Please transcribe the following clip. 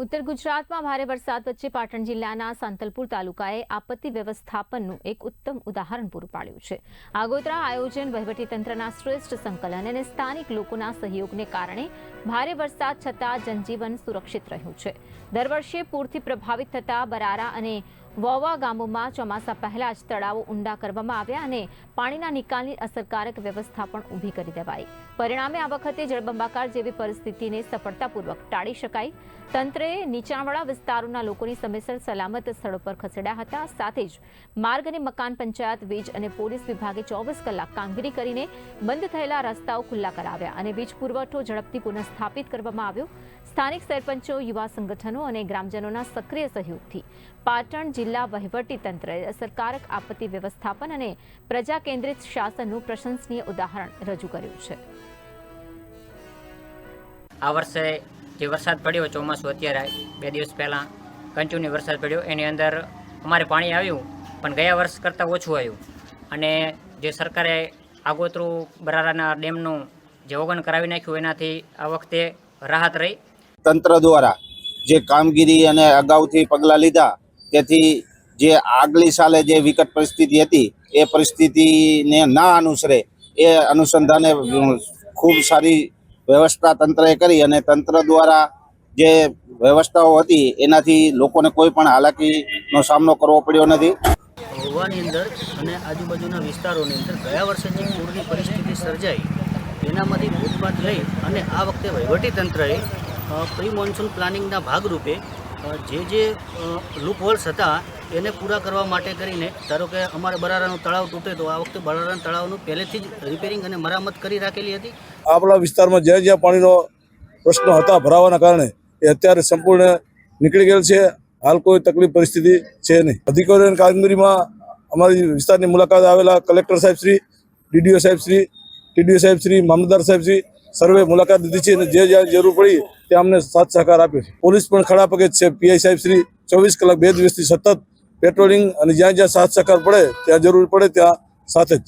ઉત્તર ગુજરાતમાં ભારે વરસાદ વચ્ચે પાટણ જિલ્લાના સાંતલપુર તાલુકાએ આપત્તિ વ્યવસ્થાપનનું એક ઉત્તમ ઉદાહરણ પૂરું પાડ્યું છે। આગોતરા આયોજન, વહીવટીતંત્રના શ્રેષ્ઠ સંકલન અને સ્થાનિક લોકોના સહયોગને કારણે ભારે વરસાદ છતાં જનજીવન સુરક્ષિત રહ્યું છે। દર વર્ષે પૂરથી પ્રભાવિત થતા બરારા અને વોવા ગામોમાં ચોમાસા પહેલા જ તળાવો ઊંડા કરવામાં આવ્યા અને પાણીના નિકાલની અસરકારક વ્યવસ્થા પણ ઊભી કરી દેવાઈ। પરિણામે આ વખતે જળબંબાકાર જેવી પરિસ્થિતિને સફળતાપૂર્વક ટાળી શકાઈ। તંત્રે નીચાણવાળા વિસ્તારોના લોકોની સમયસર સલામત સ્થળો પર ખસેડ્યા હતા। સાથે જ માર્ગ અને મકાન પંચાયત, વીજ અને પોલીસ વિભાગે 24 કલાક કામગીરી કરીને બંધ થયેલા રસ્તાઓ ખુલ્લા કરાવ્યા અને વીજ પુરવઠો ઝડપથી પુનઃસ્થાપિત કરવામાં આવ્યો। સ્થાનિક સરપંચો, યુવા સંગઠનો અને ગ્રામજનોના સક્રિય સહયોગથી પાટણ જિલ્લા વહીવટી તંત્રએ અસરકારક આપત્તિ વ્યવસ્થાપન અને પ્રજા કેન્દ્રિત શાસનનું પ્રશંસનીય ઉદાહરણ રજૂ કર્યું છે। આ વર્ષે જે વરસાદ પડ્યો, ચોમાસું અત્યારે 2 દિવસ પહેલાં કન્ટિન્યુ વરસાદ પડ્યો, એની અંદર અમારે પાણી આવ્યું પણ ગયા વર્ષ કરતાં ઓછું આવ્યું અને જે સરકારે આગોતરું બરારાના ડેમનું જે ઓગન કરાવી નાખ્યું એનાથી આ વખતે રાહત રહી। તંત્ર દ્વારા જે કામગીરી અને અગાઉથી પગલાં લીધા તેથી જે આગલી સાલે જે વિકટ પરિસ્થિતિ હતી એ પરિસ્થિતિને ના અનુસરે એ અનુસંધાને ખૂબ સારી વ્યવસ્થા તંત્રએ કરી અને તંત્ર દ્વારા જે વ્યવસ્થાઓ હતી એનાથી લોકોને કોઈ પણ હાલાકીનો સામનો કરવો પડ્યો નથી। ગોવાની અંદર અને આજુબાજુના વિસ્તારોની અંદર ગયા વર્ષે જે પૂરની પરિસ્થિતિ સર્જાઈ એનામાંથી બોધપાઠ લઈ અને આ વખતે વહીવટીતંત્રએ પ્રી મોન્સૂન પ્લાનિંગના ભાગરૂપે જે લૂપ હોલ્સ હતા એને પૂરા કરવા માટે કરીને, ધારો કે અમારે બરારાનું તળાવ તૂટે તો આ વખતે બરારાના તળાવનું પહેલેથી જ રિપેરિંગ અને મરામત કરી રાખેલી હતી। આપણા વિસ્તારમાં જ્યાં પાણીનો પ્રશ્ન હતા ભરાવાના કારણે એ અત્યારે સંપૂર્ણ નીકળી ગયેલ છે। હાલ કોઈ તકલીફ પરિસ્થિતિ છે નહીં। અધિકારીઓની કામગીરીમાં અમારી વિસ્તારની મુલાકાત આવેલા કલેક્ટર સાહેબ શ્રી, ડીડીઓ સાહેબ શ્રી, ટીડીઓ સાહેબ શ્રી, મામલતદાર સાહેબ શ્રી સર્વે મુલાકાત લીધી છે અને જે જ્યાં જરૂર પડી ત્યાં અમને સાથ સહકાર આપ્યો છે। પોલીસ પણ ખડા પગે છે। પીઆઈ સાહેબ શ્રી 24 કલાક 2 દિવસથી સતત પેટ્રોલિંગ અને જ્યાં જ્યાં સાથ સહકાર પડે ત્યાં જરૂર પડે ત્યાં સાથે જ